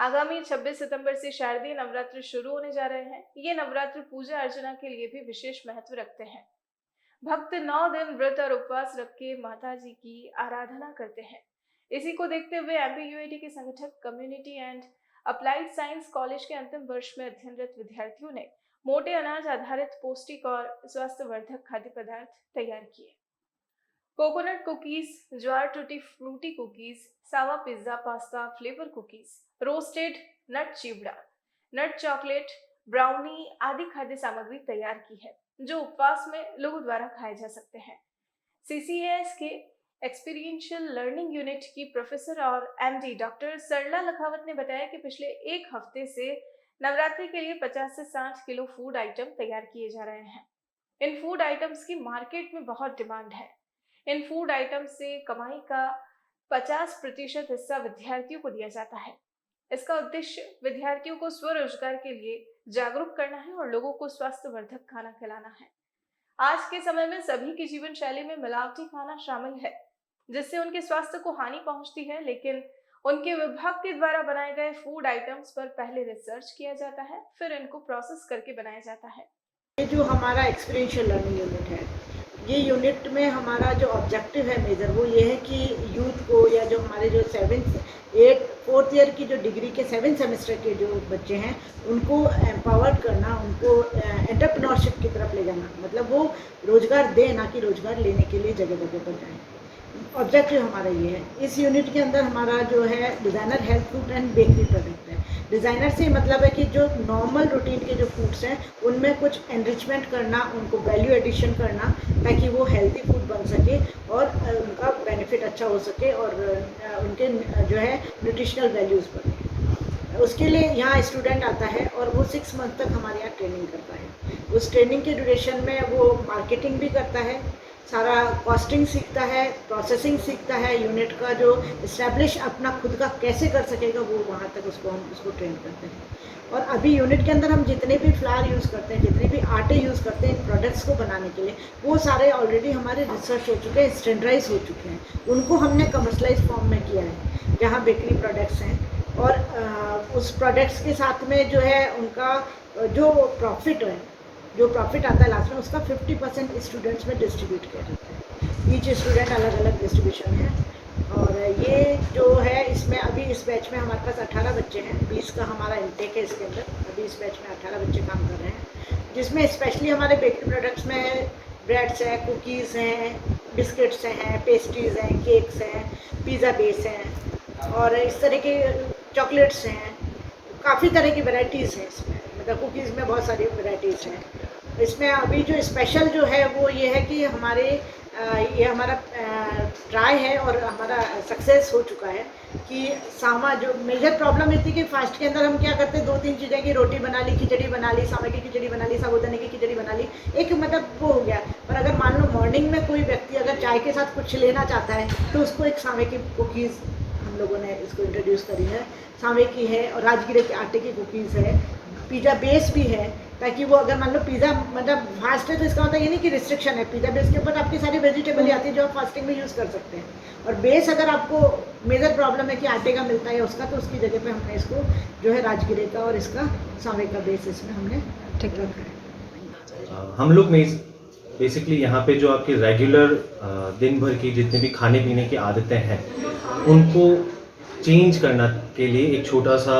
आगामी 26 सितंबर से शारदीय नवरात्र शुरू होने जा रहे हैं। ये नवरात्र पूजा अर्चना के लिए भी विशेष महत्व रखते हैं। भक्त 9 दिन व्रत और उपवास रख के माता जी की आराधना करते हैं। इसी को देखते हुए एमपी यूआईटी के संगठक community and applied science college के अंतिम वर्ष में अध्ययनरत विद्यार्थियों ने मोटे अनाज आधारित पौष्टिक और स्वास्थ्यवर्धक खाद्य पदार्थ तैयार किए। Coconut cookies, jowar tutti frutti cookies, sava pizza, pasta, flavour cookies, roasted nut chivda, nut chocolate, brownie आदि खाद्य सामग्री तैयार की है, जो उपवास में लोगों द्वारा खाए जा सकते हैं। सीसीएस के एक्सपीरियंशियल लर्निंग यूनिट की प्रोफेसर और एमडी डॉक्टर सरला लखावत ने बताया कि पिछले एक हफ्ते से नवरात्रि के लिए 50 से 60 किलो फूड आइटम तैयार किए जा रहे हैं। इन फूड आइटम्स की मार्केट में बहुत डिमांड है। इन फूड आइटम से कमाई का 50% हिस्सा विद्यार्थियों को दिया जाता है। इसका उद्देश्य विद्यार्थियों को स्वरोजगार के लिए जागरूक करना है और लोगों को स्वास्थ्यवर्धक खाना खिलाना है। आज के समय में सभी की जीवन शैली में मिलावटी खाना शामिल है, जिससे उनके स्वास्थ्य को हानि पहुंचती है, लेकिन उनके विभाग के द्वारा बनाए गए फूड आइटम्स पर पहले रिसर्च किया जाता है, फिर इनको प्रोसेस करके बनाया जाता है। ये जो हमारा एक्सपीरियंशियल लर्निंग यूनिट है, ये यूनिट में हमारा जो ऑब्जेक्टिव है मेजर, वो ये है कि यूथ को या जो हमारे जो 4th ईयर की जो डिग्री के 7 सेमेस्टर के जो बच्चे हैं, उनको एम्पावर्ड करना, उनको एंटरप्रेन्योरशिप की तरफ ले जाना, मतलब वो रोजगार दे, ना कि रोजगार लेने के लिए जगह जगह पर जाएँ। ऑब्जेक्टिव हमारा ये है। इस यूनिट के अंदर हमारा जो है designer health food and bakery product है। डिज़ाइनर से मतलब है कि जो नॉर्मल रूटीन के जो फूड्स हैं उनमें कुछ एनरिचमेंट करना, उनको वैल्यू एडिशन करना, ताकि वो हेल्दी फूड बन सके और उनका बेनिफिट अच्छा हो सके और उनके जो है न्यूट्रिशनल वैल्यूज़ बढ़े। उसके लिए यहाँ स्टूडेंट आता है और वो 6 मंथ तक हमारे यहाँ ट्रेनिंग करता है। उस ट्रेनिंग के ड्यूरेशन में वो मार्केटिंग भी करता है, सारा कॉस्टिंग सीखता है, प्रोसेसिंग सीखता है, यूनिट का जो इस्टेब्लिश अपना खुद का कैसे कर सकेगा, वो वहाँ तक उसको ट्रेन करते हैं। और अभी यूनिट के अंदर हम जितने भी फ्लावर यूज़ करते हैं, जितने भी आटे यूज़ करते हैं इन प्रोडक्ट्स को बनाने के लिए, वो सारे ऑलरेडी हमारे रिसर्च हो चुके हैं, स्टैंडर्डाइज हो चुके हैं। उनको हमने कमर्शलाइज फॉर्म में किया है, जहाँ बेकरी प्रोडक्ट्स हैं, और उस प्रोडक्ट्स के साथ में जो है उनका जो प्रॉफिट है, जो प्रॉफिट आता है लास्ट में, उसका 50% स्टूडेंट्स में डिस्ट्रीब्यूट किया जाता है। ईच स्टूडेंट अलग अलग डिस्ट्रीब्यूशन है। और ये जो है, इसमें अभी इस बैच में हमारे पास 18 बच्चे हैं, 20 का हमारा इंटेक है इसके अंदर। अभी इस बैच में 18 बच्चे काम कर रहे हैं, जिसमें स्पेशली हमारे बेकरी प्रोडक्ट्स में ब्रेड्स हैं, कुकीज़ हैं, बिस्किट्स हैं, पेस्ट्रीज़ हैं, केक्स हैं, पिज़्ज़ा बेस हैं, और इस तरह के चॉकलेट्स हैं। काफ़ी तरह की वैरायटीज़ हैं इसमें, मतलब कुकीज़ में बहुत सारी वैरायटीज़ हैं। इसमें अभी जो स्पेशल जो है वो ये है कि ये हमारा ट्राई है और हमारा सक्सेस हो चुका है कि सामा, जो मेजर प्रॉब्लम ये थी कि फास्ट के अंदर हम क्या करते हैं, 2-3 चीज़ें की रोटी बना ली, खिचड़ी बना ली, सामा की खिचड़ी बना ली, साबूदाने की खिचड़ी बना ली, एक मतलब वो हो गया। पर अगर मान लो मॉर्निंग में कोई व्यक्ति अगर चाय के साथ कुछ लेना चाहता है, तो उसको एक सामे की कुकीज़ हम लोगों ने इसको इंट्रोड्यूस करी है। सामे की है और राजगिरे के आटे की कुकीज़ है, पिज़्ज़ा बेस भी है, ताकि वो अगर मान लो पिज़्ज़ा मतलब फास्ट है तो इसका मतलब ये नहीं कि रिस्ट्रिक्शन है। पिज़्ज़ा बेस के ऊपर आपकी सारी वेजिटेबल ही आती है जो आप फास्टिंग में यूज़ कर सकते हैं। और बेस अगर आपको मेजर प्रॉब्लम है कि आटे का मिलता है उसका, तो उसकी जगह पे हमने इसको जो है राजगिरे का और इसका सावे का बेस इसमें हमने रखा है। हम लोग में बेसिकली यहाँ पे जो आपकी रेगुलर दिन भर की जितने भी खाने पीने की आदतें हैं, उनको चेंज करने के लिए एक छोटा सा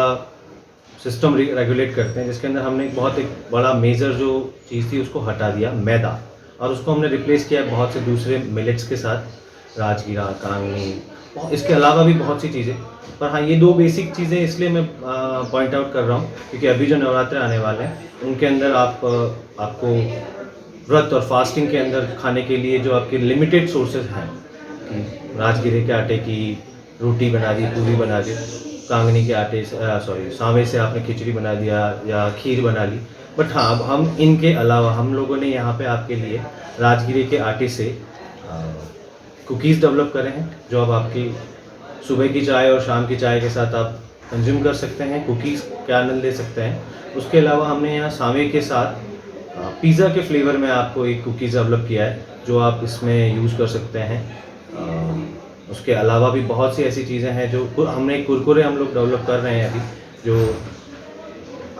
सिस्टम रेगुलेट करते हैं, जिसके अंदर हमने एक बड़ा मेजर जो चीज़ थी उसको हटा दिया, मैदा, और उसको हमने रिप्लेस किया बहुत से दूसरे मिलेट्स के साथ, राजगीरा, कांगनी, इसके अलावा भी बहुत सी चीज़ें। पर हाँ, ये 2 बेसिक चीज़ें इसलिए मैं पॉइंट आउट कर रहा हूँ क्योंकि अभी जो नवरात्र आने वाले हैं उनके अंदर आपको व्रत और फास्टिंग के अंदर खाने के लिए जो आपके लिमिटेड सोर्सेज हैं, कि राजगीरे के आटे की रोटी बना दी, पूरी बना दी, कांगनी के आटे से सावे से आपने खिचड़ी बना दिया या खीर बना ली। बट हाँ, अब हम इनके अलावा हम लोगों ने यहाँ पे आपके लिए राजगिरे के आटे से कुकीज़ डेवलप करे हैं, जो अब आपकी सुबह की चाय और शाम की चाय के साथ आप कंज्यूम कर सकते हैं, कुकीज़ का आनंद ले सकते हैं। उसके अलावा हमने यहाँ सावे के साथ पिज़्ज़ा के फ्लेवर में आपको एक कुकीज़ डेवलप किया है, जो आप इसमें यूज़ कर सकते हैं। उसके अलावा भी बहुत सी ऐसी चीज़ें हैं जो हमने कुरकुरे हम लोग डेवलप कर रहे हैं अभी, जो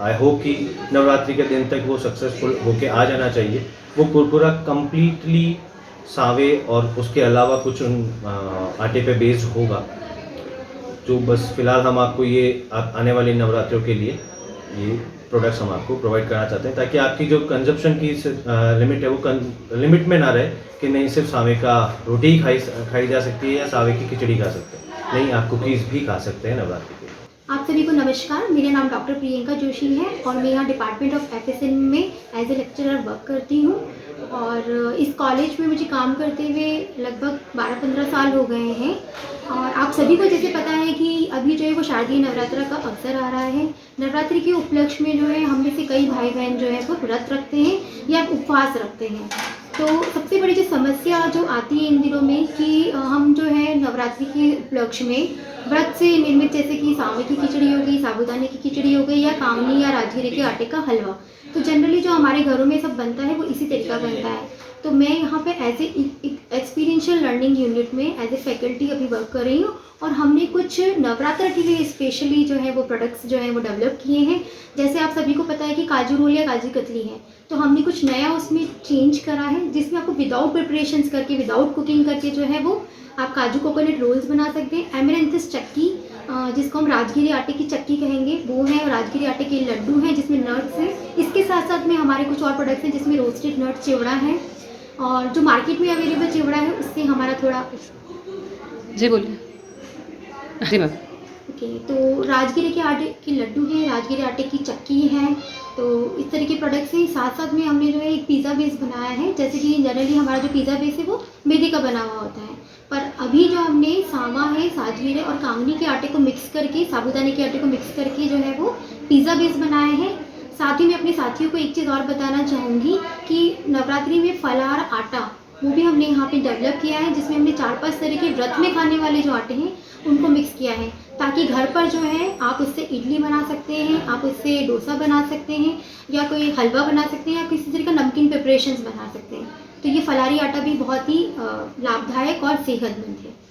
आई होप कि नवरात्रि के दिन तक वो सक्सेसफुल होके आ जाना चाहिए। वो कुरकुरा कम्प्लीटली सावे और उसके अलावा कुछ आटे पे बेस्ड होगा। जो बस फिलहाल हम आपको ये आने वाले नवरात्रों के लिए ये प्रोडक्ट्स हम आपको प्रोवाइड करना चाहते हैं, ताकि आपकी जो कंजप्शन की लिमिट है वो लिमिट में ना रहे कि नहीं सिर्फ सावे का रोटी ही खाई जा सकती है या सावे की खिचड़ी खा सकते हैं। नहीं, आप कुकीज़ भी खा सकते हैं नवरात्रि के लिए। आप सभी को नमस्कार। मेरा नाम डॉक्टर प्रियंका जोशी है और मैं यहाँ डिपार्टमेंट ऑफ एफएसएन में एज ए लेक्चरर वर्क करती हूँ। और इस कॉलेज में मुझे काम करते हुए लगभग 12-15 साल हो गए हैं। और आप सभी को जैसे पता है कि अभी जो है वो शारदीय नवरात्रा का अवसर आ रहा है। नवरात्रि के उपलक्ष्य में जो है हम में से कई भाई बहन जो है वो व्रत रखते हैं या उपवास रखते हैं। तो सबसे बड़ी जो समस्या जो आती है इन दिनों में कि हम जो है नवरात्रि के उपलक्ष्य में व्रत से निर्मित जैसे कि सावे की खिचड़ी हो गई, साबूदाने की खिचड़ी हो गई या कामनी या राजगिरे के आटे का हलवा, तो जनरली जो हमारे घरों में सब बनता है वो इसी तरीका बनता है। तो मैं यहाँ पे as a experiential learning unit में एज ए फैकल्टी अभी वर्क कर रही हूँ। और हमने कुछ नवरात्र के लिए स्पेशली जो है वो प्रोडक्ट्स जो है वो डेवलप किए हैं। जैसे आप सभी को पता है कि काजू रोल या काजू कतली है, तो हमने कुछ नया उसमें चेंज करा है, जिसमें आपको विदाउट प्रिपरेशंस करके, विदाउट कुकिंग करके जो है वो आप काजू कोकोनट रोल्स बना सकते हैं। एमेरेंथिस चक्की, जिसको हम राजगिरी आटे की चक्की कहेंगे, वो है। और राजगिरी आटे के लड्डू हैं जिसमें नट्स हैं। इसके साथ साथ में हमारे कुछ और प्रोडक्ट्स हैं जिसमें रोस्टेड नट चिवड़ा है। और जो मार्केट में अवेलेबल चिवड़ा है उससे हमारा थोड़ा जी बोलिए। जी मैम। ओके, तो राजगिरे के आटे के लड्डू हैं, राजगिरे आटे की चक्की है। तो इस तरह के प्रोडक्ट्स हैं। साथ साथ में हमने जो है एक पिज़्ज़ा बेस बनाया है। जैसे कि जनरली हमारा जो पिज़्ज़ा बेस है वो मैदे का बना हुआ होता है, पर अभी जो हमने सावा है, साजगीरे और कांगनी के आटे को मिक्स करके, साबूदाने के आटे को मिक्स करके जो है वो पिज़्ज़ा बेस बनाया है। साथ ही मैं अपने साथियों को एक चीज़ और बताना चाहूँगी कि नवरात्रि में फलाहार आटा वो भी हमने यहाँ पे डेवलप किया है, जिसमें हमने 4-5 तरह के व्रत में खाने वाले जो आटे हैं उनको मिक्स किया है, ताकि घर पर जो है आप उससे इडली बना सकते हैं, आप उससे डोसा बना सकते हैं या कोई हलवा बना सकते हैं या किसी तरह का नमकीन प्रिपरेशंस बना सकते हैं। तो ये फलाहारी आटा भी बहुत ही लाभदायक और सेहतमंद है।